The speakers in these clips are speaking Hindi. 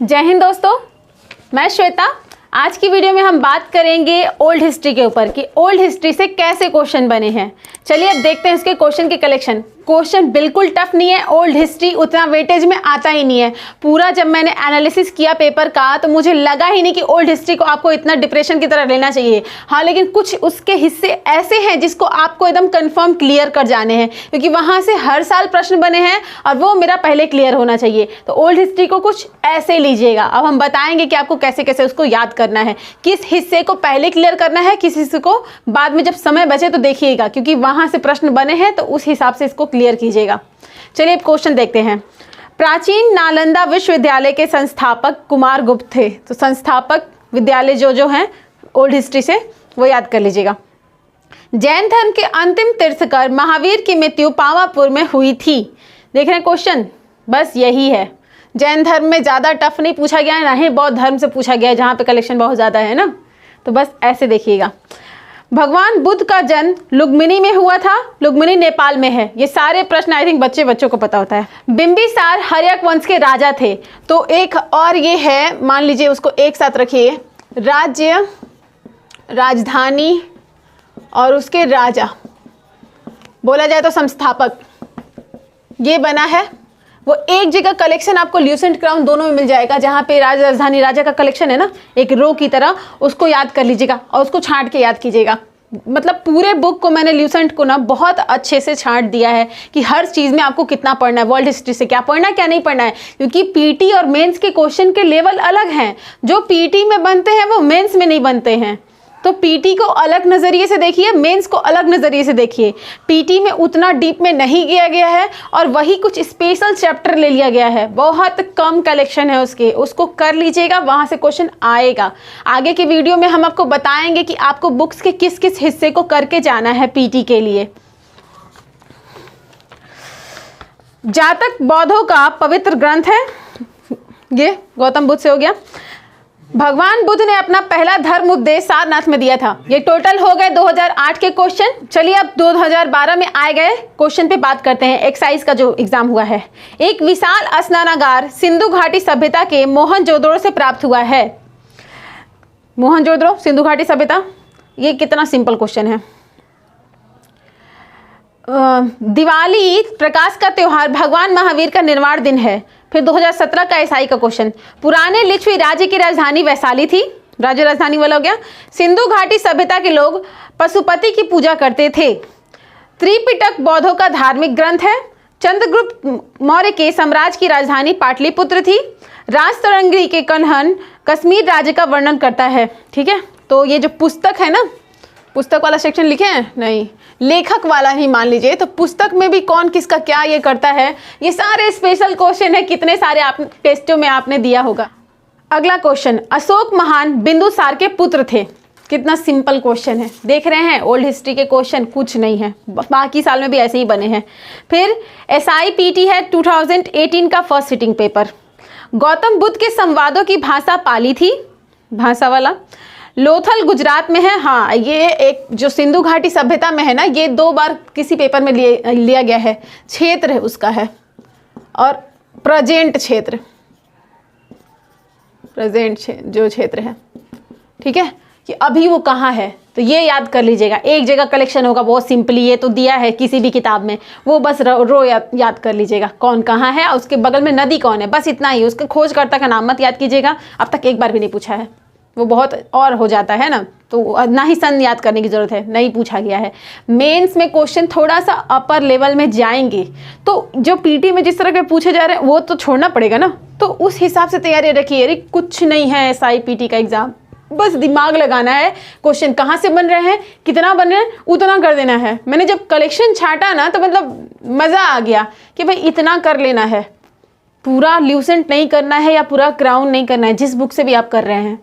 जय हिंद दोस्तों, मैं श्वेता। आज की वीडियो में हम बात करेंगे ओल्ड हिस्ट्री के ऊपर कि ओल्ड हिस्ट्री से कैसे क्वेश्चन बने हैं। चलिए अब देखते हैं इसके क्वेश्चन के कलेक्शन। क्वेश्चन बिल्कुल टफ नहीं है, ओल्ड हिस्ट्री उतना वेटेज में आता ही नहीं है। पूरा जब मैंने एनालिसिस किया पेपर का तो मुझे लगा ही नहीं कि ओल्ड हिस्ट्री को आपको इतना डिप्रेशन की तरह लेना चाहिए। हाँ, लेकिन कुछ उसके हिस्से ऐसे हैं जिसको आपको एकदम कंफर्म क्लियर कर जाने हैं, क्योंकि वहाँ से हर साल प्रश्न बने हैं और वो मेरा पहले क्लियर होना चाहिए। तो ओल्ड हिस्ट्री को कुछ ऐसे लीजिएगा। अब हम बताएंगे कि आपको कैसे कैसे उसको याद करना है, किस हिस्से को पहले क्लियर करना है, किस हिस्से को बाद में जब समय बचे तो देखिएगा, क्योंकि वहाँ से प्रश्न बने हैं तो उस हिसाब से इसको क्लियर कीजिएगा। चलिए अब क्वेश्चन देखते हैं। प्राचीन नालंदा विश्वविद्यालय के संस्थापक कुमार गुप्त थे। तो संस्थापक विद्यालय जो हैं ओल्ड हिस्ट्री से वो याद कर लीजिएगा। जैन धर्म के अंतिम तीर्थकर महावीर की मृत्यु पावापुर में हुई थी। देख रहे हैं क्वेश्चन, बस यही है। जैन धर्म में ज़्यादा टफ नहीं पूछा गया है, ना ही बौद्ध धर्म से पूछा गया है जहाँ पे कलेक्शन बहुत ज़्यादा है ना। तो बस ऐसे देखिएगा। भगवान बुद्ध का जन्म लुम्बिनी में हुआ था। लुम्बिनी नेपाल में है। ये सारे प्रश्न आई थिंक बच्चों को पता होता है। बिंबिसार हर्यक वंश के राजा थे। तो एक और ये है, मान लीजिए उसको एक साथ रखिए, राज्य, राजधानी और उसके राजा बोला जाए तो संस्थापक ये बना है। वो एक जगह कलेक्शन आपको ल्यूसेंट क्राउन दोनों में मिल जाएगा, जहाँ पे राजधानी राजा का कलेक्शन है ना, एक रो की तरह, उसको याद कर लीजिएगा और उसको छांट के याद कीजिएगा। मतलब पूरे बुक को मैंने ल्यूसेंट को ना बहुत अच्छे से छांट दिया है कि हर चीज़ में आपको कितना पढ़ना है, वर्ल्ड हिस्ट्री से क्या पढ़ना है क्या नहीं पढ़ना है, क्योंकि पीटी और मेंस के क्वेश्चन के लेवल अलग हैं। जो पीटी में बनते हैं वो मेंस में नहीं बनते हैं। तो पीटी को अलग नज़रिए से देखिए, मेंस को अलग नज़रिए से देखिए। पीटी में उतना डीप में नहीं गया है और वही कुछ स्पेशल चैप्टर ले लिया गया है, बहुत कम कलेक्शन है उसके, उसको कर लीजिएगा, वहाँ से क्वेश्चन आएगा। आगे की वीडियो में हम आपको बताएंगे कि आपको बुक्स के किस किस हिस्से को करके जाना है पीटी के लिए। जातक बौद्धों का पवित्र ग्रंथ है। ये गौतम बुद्ध से हो गया। भगवान बुद्ध ने अपना पहला धर्म उपदेश सारनाथ में दिया था। ये टोटल हो गए 2008 के क्वेश्चन। चलिए अब 2012 में आए गए क्वेश्चन पे बात करते हैं। एक्साइज का जो एग्जाम हुआ है, एक विशाल स्नानागार सिंधु घाटी सभ्यता के मोहनजोदड़ो से प्राप्त हुआ है। मोहनजोदड़ो, सिंधु घाटी सभ्यता, ये कितना सिंपल क्वेश्चन है। दिवाली प्रकाश का त्योहार भगवान महावीर का निर्वाण दिन है। फिर 2017 का ईसाई का क्वेश्चन, पुराने लिच्छवी राज्य की राजधानी वैशाली थी। राज्य राजधानी वाला हो गया। सिंधु घाटी सभ्यता के लोग पशुपति की पूजा करते थे। त्रिपिटक बौद्धों का धार्मिक ग्रंथ है। चंद्रगुप्त मौर्य के साम्राज्य की राजधानी पाटलिपुत्र थी। राजतरंगी के कन्हन कश्मीर राज्य का वर्णन करता है। ठीक है, तो ये जो पुस्तक है ना, पुस्तक वाला सेक्शन लिखे हैं नहीं, लेखक वाला ही मान लीजिए। तो पुस्तक में भी कौन किसका क्या ये करता है, ये सारे स्पेशल क्वेश्चन है। कितने सारे आप टेस्टों में आपने दिया होगा। अगला क्वेश्चन, अशोक महान बिंदुसार के पुत्र थे। कितना सिंपल क्वेश्चन है, देख रहे हैं। ओल्ड हिस्ट्री के क्वेश्चन कुछ नहीं है, बाकी साल में भी ऐसे ही बने हैं। फिर SIPT है 2018 का first sitting paper. Gautam Buddha के संवादों की भाषा पाली थी, भाषा वाला। लोथल गुजरात में है। हाँ, ये एक जो सिंधु घाटी सभ्यता में है ना, ये 2 बार किसी पेपर में लिया गया है। क्षेत्र है उसका है, और प्रेजेंट क्षेत्र, प्रेजेंट जो क्षेत्र है, ठीक है, कि अभी वो कहाँ है, तो ये याद कर लीजिएगा। एक जगह कलेक्शन होगा, बहुत सिंपली ये तो दिया है किसी भी किताब में, वो बस रो याद कर लीजिएगा, कौन कहाँ है, उसके बगल में नदी कौन है, बस इतना ही। उसके खोजकर्ता का नाम मत याद कीजिएगा, अब तक एक बार भी नहीं पूछा है, वो बहुत और हो जाता है ना, तो ना ही सन याद करने की ज़रूरत है, नहीं पूछा गया है। मेंस में क्वेश्चन थोड़ा सा अपर लेवल में जाएंगे, तो जो पीटी में जिस तरह के पूछे जा रहे हैं वो तो छोड़ना पड़ेगा ना, तो उस हिसाब से तैयारी रखिए। अरे कुछ नहीं है SIPT का एग्ज़ाम, बस दिमाग लगाना है। क्वेश्चन कहाँ से बन रहे हैं, कितना बन रहे हैं, उतना कर देना है। मैंने जब कलेक्शन छाटा ना तो मतलब मज़ा आ गया कि भाई इतना कर लेना है, पूरा ल्यूसेंट नहीं करना है या पूरा क्राउन नहीं करना है, जिस बुक से भी आप कर रहे हैं।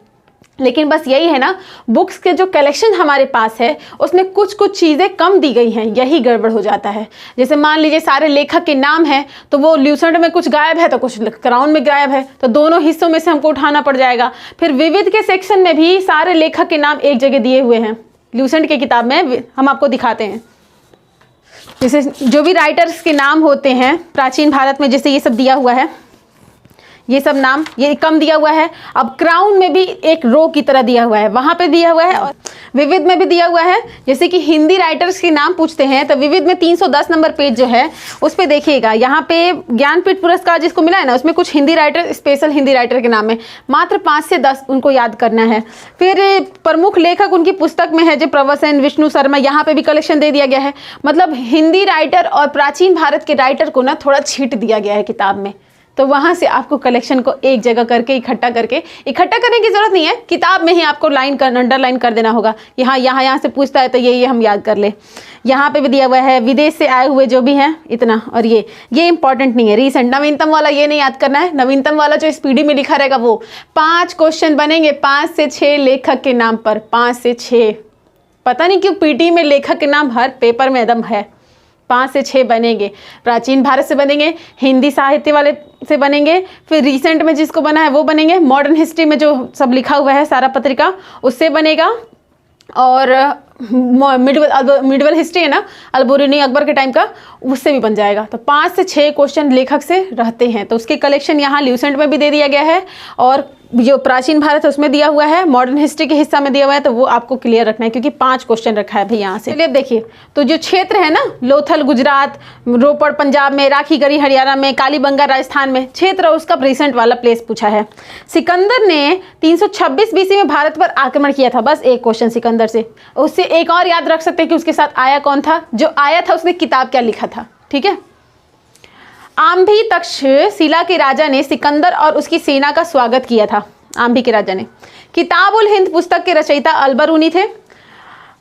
लेकिन बस यही है ना, बुक्स के जो कलेक्शन हमारे पास है उसमें कुछ कुछ चीज़ें कम दी गई हैं, यही गड़बड़ हो जाता है। जैसे मान लीजिए सारे लेखक के नाम हैं, तो वो ल्यूसेंट में कुछ गायब है तो कुछ क्राउन में गायब है, तो दोनों हिस्सों में से हमको उठाना पड़ जाएगा। फिर विविध के सेक्शन में भी सारे लेखक के नाम एक जगह दिए हुए हैं, ल्यूसेंट की किताब में हम आपको दिखाते हैं। जैसे जो भी राइटर्स के नाम होते हैं प्राचीन भारत में, जैसे ये सब दिया हुआ है, ये सब नाम ये कम दिया हुआ है। अब क्राउन में भी एक रो की तरह दिया हुआ है, वहाँ पे दिया हुआ है, और विविध में भी दिया हुआ है। जैसे कि हिंदी राइटर्स के नाम पूछते हैं तो विविध में 310 नंबर पेज जो है उस पर देखिएगा, यहाँ पे ज्ञानपीठ पुरस्कार जिसको मिला है ना, उसमें कुछ Hindi writer, special Hindi writer के नाम है, मात्र 5 से 10 उनको याद करना है। फिर प्रमुख लेखक उनकी पुस्तक में है जो प्रवर सेन, विष्णु शर्मा, यहाँ पे भी कलेक्शन दे दिया गया है। मतलब हिंदी राइटर और प्राचीन भारत के राइटर को ना थोड़ा छींट दिया गया है किताब में, तो वहाँ से आपको कलेक्शन को एक जगह करके इकट्ठा करने की ज़रूरत नहीं है, किताब में ही आपको अंडरलाइन कर देना होगा कि हाँ यहाँ से पूछता है तो ये हम याद कर ले। यहाँ पे भी दिया हुआ है विदेश से आए हुए जो भी हैं इतना, और ये इंपॉर्टेंट नहीं है। रिसेंट नवीनतम वाला ये नहीं याद करना है, नवीनतम वाला जो स्पीडी में लिखा रहेगा वो 5 क्वेश्चन बनेंगे 5 से 6 लेखक के नाम पर, 5 से 6। पता नहीं क्यों पीटी में लेखक के नाम हर पेपर में एकदम है। 5 से 6 बनेंगे, प्राचीन भारत से बनेंगे, हिंदी साहित्य वाले से बनेंगे, फिर रिसेंट में जिसको बना है वो बनेंगे, मॉडर्न हिस्ट्री में जो सब लिखा हुआ है सारा पत्रिका उससे बनेगा, और मिडवल हिस्ट्री है ना अलबुरुनी अकबर के टाइम का, उससे भी बन जाएगा। तो 5 से 6 क्वेश्चन लेखक से रहते हैं, तो उसके कलेक्शन यहाँ ल्यूसेंट में भी दे दिया गया है, और जो प्राचीन भारत है उसमें दिया हुआ है, मॉडर्न हिस्ट्री के हिस्सा में दिया हुआ है, तो वो आपको क्लियर रखना है क्योंकि 5 क्वेश्चन रखा है भाई यहाँ से। चलिए अब देखिए, तो जो क्षेत्र है ना, लोथल गुजरात, रोपड़ पंजाब में, राखीगढ़ी हरियाणा में, कालीबंगा राजस्थान में क्षेत्र, उसका रिसेंट वाला प्लेस पूछा है। सिकंदर ने 326 BC में भारत पर आक्रमण किया था, बस एक क्वेश्चन सिकंदर से। उससे एक और याद रख सकते हैं कि उसके साथ आया कौन था, जो आया था उसने किताब क्या लिखा था, ठीक है। आम्भी तक्षशिला के राजा ने सिकंदर और उसकी सेना का स्वागत किया था, आम्भी के राजा ने। किताब उल हिंद पुस्तक के रचयिता अलबरूनी थे।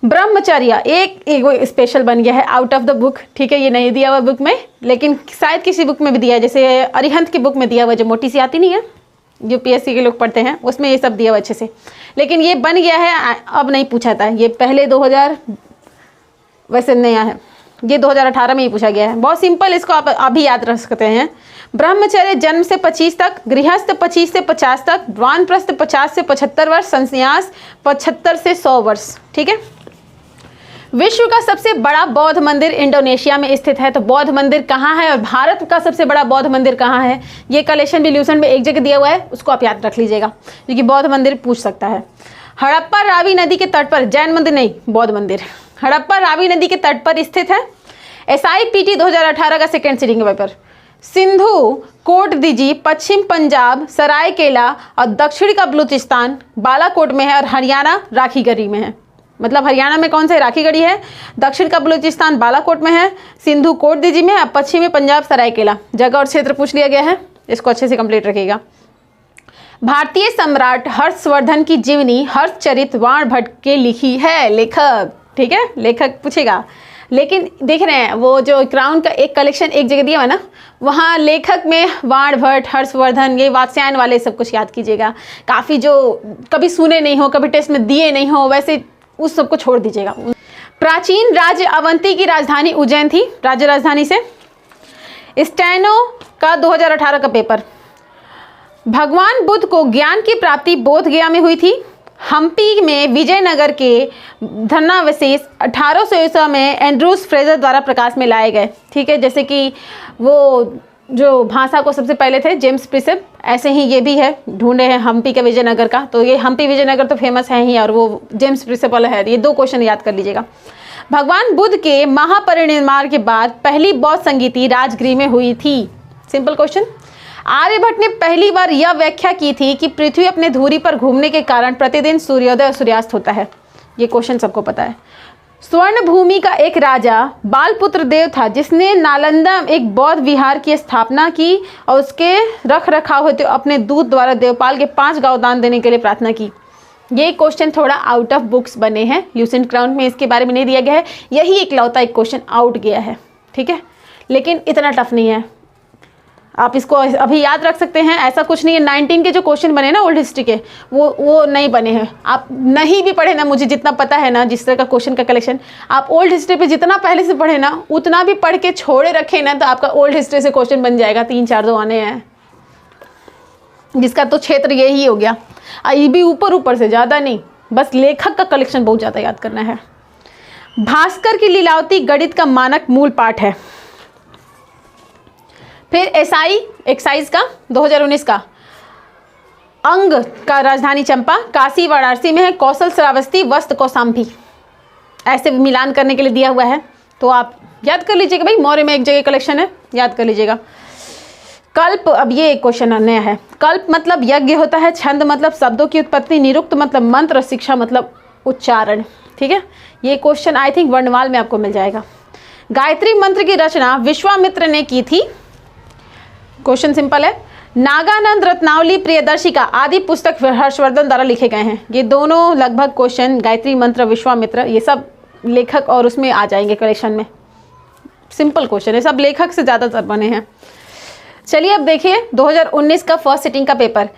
ब्रह्मचर्य एक स्पेशल बन गया है आउट ऑफ द बुक, ठीक है, ये नहीं दिया हुआ बुक में, लेकिन शायद किसी बुक में भी दिया है, जैसे अरिहंत की बुक में दिया हुआ, जो मोटी सी आती नहीं है, UPSC के लोग पढ़ते हैं, उसमें ये सब दिया हुआ अच्छे से। लेकिन ये बन गया है, अब नहीं पूछा था, ये पहले 2000 वैसे नया है, ये 2018 में ही पूछा गया है। बहुत सिंपल, इसको आप अभी याद रख सकते हैं। ब्रह्मचर्य जन्म से 25 तक, गृहस्थ 25 से 50 तक, वानप्रस्थ 50 से 75 वर्ष, संन्यास 75 से 100 वर्ष, ठीक है। विश्व का सबसे बड़ा बौद्ध मंदिर इंडोनेशिया में स्थित है, तो बौद्ध मंदिर कहाँ है और भारत का सबसे बड़ा बौद्ध मंदिर कहाँ है, ये कलेक्शन भी ल्यूसेंट में एक जगह दिया हुआ है, उसको आप याद रख लीजिएगा क्योंकि बौद्ध मंदिर पूछ सकता है। हड़प्पा रावी नदी के तट पर, जैन मंदिर नहीं, बौद्ध मंदिर हड़प्पा रावी नदी के तट पर स्थित है। SIPT 2018 का second sitting paper. Sindhu, Kot Diji, पश्चिम पंजाब, सरायकेला और दक्षिण का बलूचिस्तान बालाकोट में है, और हरियाणा राखीगढ़ी में है। मतलब हरियाणा में कौन सा राखीगढ़ी है, दक्षिण का बलूचिस्तान बालाकोट में है, सिंधु कोट दीजी में, और पश्चिमी पंजाब सरायकेला। जगह और क्षेत्र पूछ लिया गया है, इसको अच्छे से कंप्लीट रखिएगा। भारतीय सम्राट हर्षवर्धन की जीवनी हर्षचरित वाण भट्ट के लिखी है, लेखक, ठीक है, लेखक पूछेगा। लेकिन देख रहे हैं वो जो क्राउन का एक कलेक्शन एक जगह दिया हुआ है ना, वहाँ लेखक में वाण भट्ट, हर्षवर्धन, ये वात्स्यायन वाले सब कुछ याद कीजिएगा। काफ़ी जो कभी सुने नहीं हो, कभी टेस्ट में दिए नहीं हो, वैसे उस सब को छोड़ दीजिएगा। प्राचीन राज्य अवंती की राजधानी उज्जैन थी, राज्य राजधानी से। स्टेनो का 2018 का पेपर। भगवान बुद्ध को ज्ञान की प्राप्ति बोध गया में हुई थी। हम्पी में विजयनगर के धनावशेष 1800 ईस्वी में एंड्रूस फ्रेजर द्वारा प्रकाश में लाए गए, ठीक है। जैसे कि वो जो भाषा को सबसे पहले थे जेम्स प्रिसेप, ऐसे ही ये भी है, ढूंढे हैं हम्पी के विजयनगर का, तो ये हम्पी विजयनगर तो फेमस है ही, और वो जेम्स प्रिसेप वाला है। ये 2 क्वेश्चन याद कर लीजिएगा। भगवान बुद्ध के महापरिनिर्वाण के बाद पहली बौद्ध संगीति राजगृह में हुई थी, सिंपल क्वेश्चन। आर्यभट्ट ने पहली बार यह व्याख्या की थी कि पृथ्वी अपने धुरी पर घूमने के कारण प्रतिदिन सूर्योदय और सूर्यास्त होता है, ये क्वेश्चन सबको पता है। स्वर्ण भूमि का एक राजा बालपुत्र देव था जिसने नालंदा एक बौद्ध विहार की स्थापना की और उसके रख रखाव होते अपने दूत द्वारा देवपाल के 5 गांव दान देने के लिए प्रार्थना की। ये क्वेश्चन थोड़ा आउट ऑफ बुक्स बने हैं, ल्यूसेंट क्राउन में इसके बारे में नहीं दिया गया है, यही इकलौता एक क्वेश्चन आउट गया है, ठीक है, लेकिन इतना टफ नहीं है, आप इसको अभी याद रख सकते हैं। ऐसा कुछ नहीं है, 19 के जो क्वेश्चन बने ना ओल्ड हिस्ट्री के, वो नहीं बने हैं। आप नहीं भी पढ़े ना, मुझे जितना पता है ना, जिस तरह का क्वेश्चन का कलेक्शन आप ओल्ड हिस्ट्री पे जितना पहले से पढ़े ना, उतना भी पढ़ के छोड़े रखे ना, तो आपका ओल्ड हिस्ट्री से क्वेश्चन बन जाएगा। 3-4 दो आने हैं, जिसका तो क्षेत्र यही हो गया। ये भी ऊपर से, ज़्यादा नहीं, बस लेखक का कलेक्शन बहुत ज़्यादा याद करना है। भास्कर की लीलावती गणित का मानक मूल पाठ है। फिर एक्साइज का 2019 का अंग का राजधानी चंपा, काशी वाराणसी में है, कौशल श्रावस्ती, वस्त कौशाम्बी। ऐसे मिलान करने के लिए दिया हुआ है, तो आप याद कर लीजिएगा भाई, मौर्य में एक जगह कलेक्शन है, याद कर लीजिएगा। कल्प, अब ये एक क्वेश्चन नया है। कल्प मतलब यज्ञ होता है, छंद मतलब शब्दों की उत्पत्ति, निरुक्त मतलब मंत्र, शिक्षा मतलब उच्चारण। ठीक है, ये क्वेश्चन आई थिंक वर्णमाल में आपको मिल जाएगा। गायत्री मंत्र की रचना विश्वामित्र ने की थी। क्वेश्चन सिंपल है। नागानंद रत्नावली प्रियदर्शिका आदि पुस्तक हर्षवर्धन द्वारा लिखे गए हैं। ये दोनों लगभग क्वेश्चन, गायत्री मंत्र, विश्वामित्र, ये सब लेखक और उसमें आ जाएंगे कलेक्शन में। सिंपल क्वेश्चन है, सब लेखक से ज़्यादातर बने हैं। चलिए अब देखिए 2019 का फर्स्ट सिटिंग का पेपर।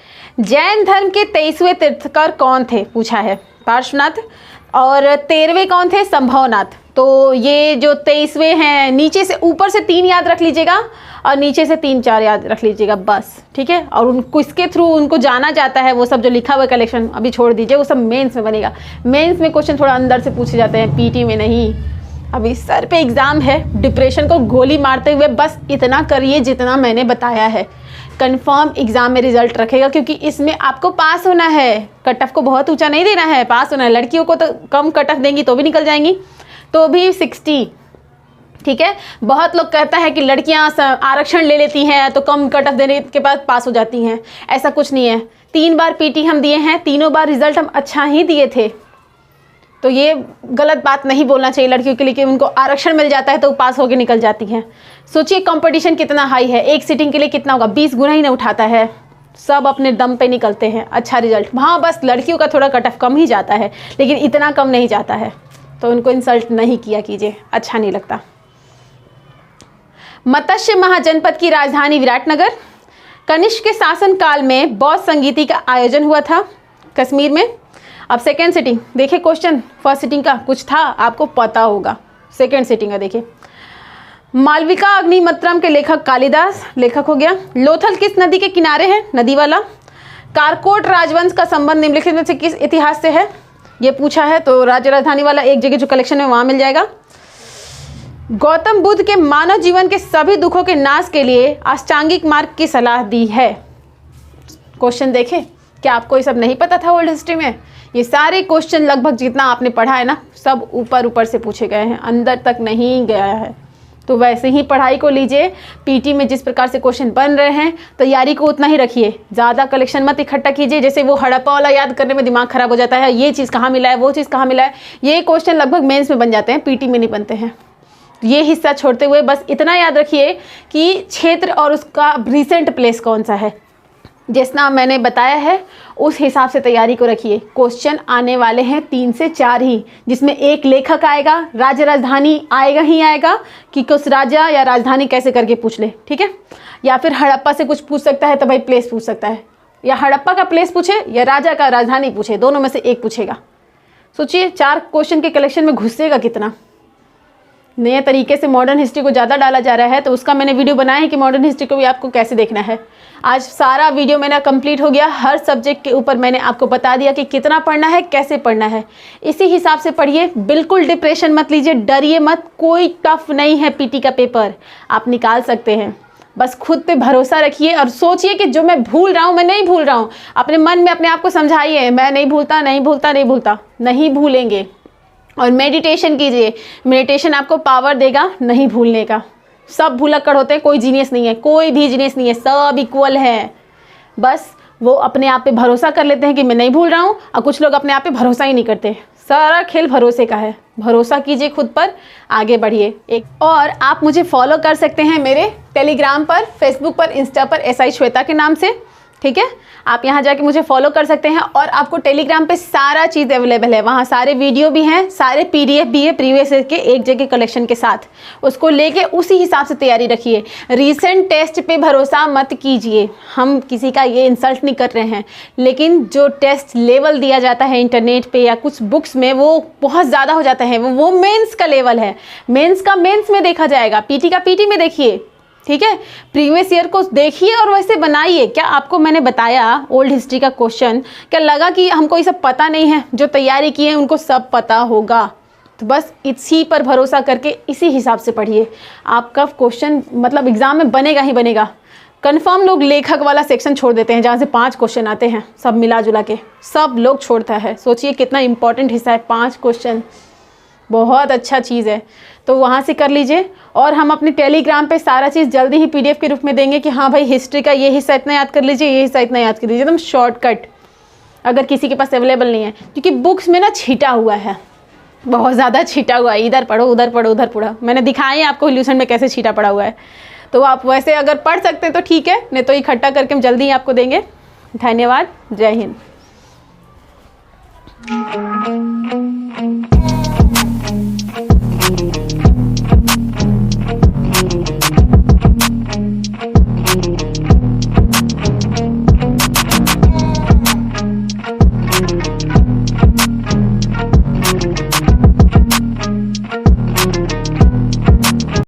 जैन धर्म के 23वें तीर्थकर कौन थे, पूछा है। पार्श्वनाथ। और 13वें कौन थे, संभवनाथ। तो ये जो 23वें हैं, नीचे से ऊपर से 3 याद रख लीजिएगा और नीचे से 3-4 याद रख लीजिएगा बस। ठीक है, और उनको इसके थ्रू उनको जाना जाता है। वो सब जो लिखा हुआ कलेक्शन अभी छोड़ दीजिए, वो सब मेंस में बनेगा। मेंस में क्वेश्चन थोड़ा अंदर से पूछे जाते हैं, पीटी में नहीं। अभी सर पे एग्ज़ाम है, डिप्रेशन को गोली मारते हुए बस इतना करिए जितना मैंने बताया है। कंफर्म एग्ज़ाम में रिजल्ट रखेगा, क्योंकि इसमें आपको पास होना है। कट ऑफ को बहुत ऊंचा नहीं देना है, पास होना है। लड़कियों को तो कम कट ऑफ देंगी तो भी निकल जाएंगी, तो भी 60। ठीक है, बहुत लोग कहता है कि लड़कियां आरक्षण ले लेती हैं तो कम कट ऑफ देने के बाद पास हो जाती हैं। ऐसा कुछ नहीं है। 3 बार पीटी हम दिए हैं, तीनों बार रिजल्ट हम अच्छा ही दिए थे। तो ये गलत बात नहीं बोलना चाहिए लड़कियों के लिए कि उनको आरक्षण मिल जाता है तो पास होकर निकल जाती हैं। सोचिए कंपटीशन कितना हाई है, एक सीटिंग के लिए कितना होगा, 20 गुना ही ना उठाता है। सब अपने दम पे निकलते हैं, अच्छा रिजल्ट। हाँ, बस लड़कियों का थोड़ा कट ऑफ कम ही जाता है, लेकिन इतना कम नहीं जाता है, तो उनको इंसल्ट नहीं किया कीजिए, अच्छा नहीं लगता। मत्स्य महाजनपद की राजधानी विराटनगर। कनिष्क के शासन काल में बौद्ध संगीति का आयोजन हुआ था कश्मीर में। अब सेकेंड सिटिंग देखिए, क्वेश्चन फर्स्ट सिटिंग का कुछ था आपको पता होगा, सेकेंड सिटिंग का देखिए। मालविका अग्निमित्रम के लेखक कालिदास, लेखक हो गया। लोथल किस नदी के किनारे है, नदी वाला। कारकोट राजवंश का संबंध निम्नलिखित में से किस इतिहास से है, ये पूछा है, तो राज्य राजधानी वाला एक जगह जो कलेक्शन है वहाँ मिल जाएगा। गौतम बुद्ध के मानव जीवन के सभी दुखों के नाश के लिए अष्टांगिक मार्ग की सलाह दी है। क्वेश्चन देखें, क्या आपको ये सब नहीं पता था ओल्ड हिस्ट्री में? ये सारे क्वेश्चन लगभग जितना आपने पढ़ा है ना, सब ऊपर ऊपर से पूछे गए हैं, अंदर तक नहीं गया है। तो वैसे ही पढ़ाई को लीजिए। पीटी में जिस प्रकार से क्वेश्चन बन रहे हैं, तैयारी को उतना ही रखिए, ज़्यादा कलेक्शन मत इकट्ठा कीजिए। जैसे वो हड़प्पा वाला याद करने में दिमाग खराब हो जाता है, ये चीज़ कहाँ मिला है, वो चीज़ कहाँ मिला है। ये क्वेश्चन लगभग मेंस में बन जाते हैं, पीटी में नहीं बनते हैं। ये हिस्सा छोड़ते हुए बस इतना याद रखिए कि क्षेत्र और उसका रिसेंट प्लेस कौन सा है, जितना मैंने बताया है उस हिसाब से तैयारी को रखिए। क्वेश्चन आने वाले हैं 3 से 4 ही, जिसमें एक लेखक आएगा, राज्य राजधानी आएगा ही आएगा कि कुछ राजा या राजधानी कैसे करके पूछ ले। ठीक है, या फिर हड़प्पा से कुछ पूछ सकता है तो भाई प्लेस पूछ सकता है, या हड़प्पा का प्लेस पूछे या राजा का राजधानी पूछे, दोनों में से एक पूछेगा। सोचिए 4 क्वेश्चन के कलेक्शन में घुसेगा कितना। नए तरीके से मॉडर्न हिस्ट्री को ज़्यादा डाला जा रहा है, तो उसका मैंने वीडियो बनाया है कि मॉडर्न हिस्ट्री को भी आपको कैसे देखना है। आज सारा वीडियो मेरा कंप्लीट हो गया, हर सब्जेक्ट के ऊपर मैंने आपको बता दिया कि कितना पढ़ना है, कैसे पढ़ना है। इसी हिसाब से पढ़िए, बिल्कुल डिप्रेशन मत लीजिए, डरिए मत, कोई टफ नहीं है। पीटी का पेपर आप निकाल सकते हैं, बस खुद पे भरोसा रखिए और सोचिए कि जो मैं भूल रहा हूँ मैं नहीं भूल रहा हूँ। अपने मन में अपने आप को समझाइए, मैं नहीं भूलता, नहीं भूलता, नहीं भूलता, नहीं भूलेंगे। और मेडिटेशन कीजिए, मेडिटेशन आपको पावर देगा नहीं भूलने का। सब भूलक्कड़ होते हैं, कोई जीनियस नहीं है, कोई भी जीनियस नहीं है, सब इक्वल है। बस वो अपने आप पे भरोसा कर लेते हैं कि मैं नहीं भूल रहा हूँ, और कुछ लोग अपने आप पे भरोसा ही नहीं करते। सारा खेल भरोसे का है, भरोसा कीजिए खुद पर, आगे बढ़िए। एक और आप मुझे फॉलो कर सकते हैं मेरे टेलीग्राम पर, फेसबुक पर, इंस्टा पर SI श्वेता के नाम से। ठीक है, आप यहाँ जाके मुझे फॉलो कर सकते हैं और आपको टेलीग्राम पे सारा चीज़ अवेलेबल है। वहाँ सारे वीडियो भी हैं, सारे PDF भी है प्रीवियस ईयर के एक जगह कलेक्शन के साथ। उसको लेके उसी हिसाब से तैयारी रखिए। रीसेंट टेस्ट पे भरोसा मत कीजिए, हम किसी का ये इंसल्ट नहीं कर रहे हैं, लेकिन जो टेस्ट लेवल दिया जाता है इंटरनेट पे या कुछ बुक्स में, वो बहुत ज़्यादा हो जाता है। वो मेंस का लेवल है, मेंस का मेंस में देखा जाएगा, पीटी का पीटी में देखिए। ठीक है, प्रीवियस ईयर को देखिए और वैसे बनाइए। क्या आपको मैंने बताया ओल्ड हिस्ट्री का क्वेश्चन, क्या लगा कि हमको ये सब पता नहीं है? जो तैयारी की है उनको सब पता होगा। तो बस इसी पर भरोसा करके इसी हिसाब से पढ़िए, आपका क्वेश्चन मतलब एग्ज़ाम में बनेगा ही बनेगा। कन्फर्म लोग लेखक वाला सेक्शन छोड़ देते हैं, जहाँ से 5 क्वेश्चन आते हैं, सब मिला जुला के सब लोग छोड़ता है। सोचिए कितना इंपॉर्टेंट हिस्सा है, 5 क्वेश्चन, बहुत अच्छा चीज़ है। तो वहाँ से कर लीजिए। और हम अपने टेलीग्राम पे सारा चीज़ जल्दी ही PDF के रूप में देंगे कि हाँ भाई हिस्ट्री का ये हिस्सा इतना याद कर लीजिए, ये हिस्सा इतना याद कर लीजिए, एकदम शॉर्टकट, अगर किसी के पास अवेलेबल नहीं है। क्योंकि बुक्स में ना छिटा हुआ है, बहुत ज़्यादा छिटा हुआ है, इधर पढ़ो उधर पढ़ो उधर पढ़ो। मैंने दिखाया है आपको इल्यूशन में कैसे छिटा पड़ा हुआ है। तो आप वैसे अगर पढ़ सकते हैं तो ठीक है, नहीं तो इकट्ठा करके हम जल्दी ही आपको देंगे। धन्यवाद, जय हिंद।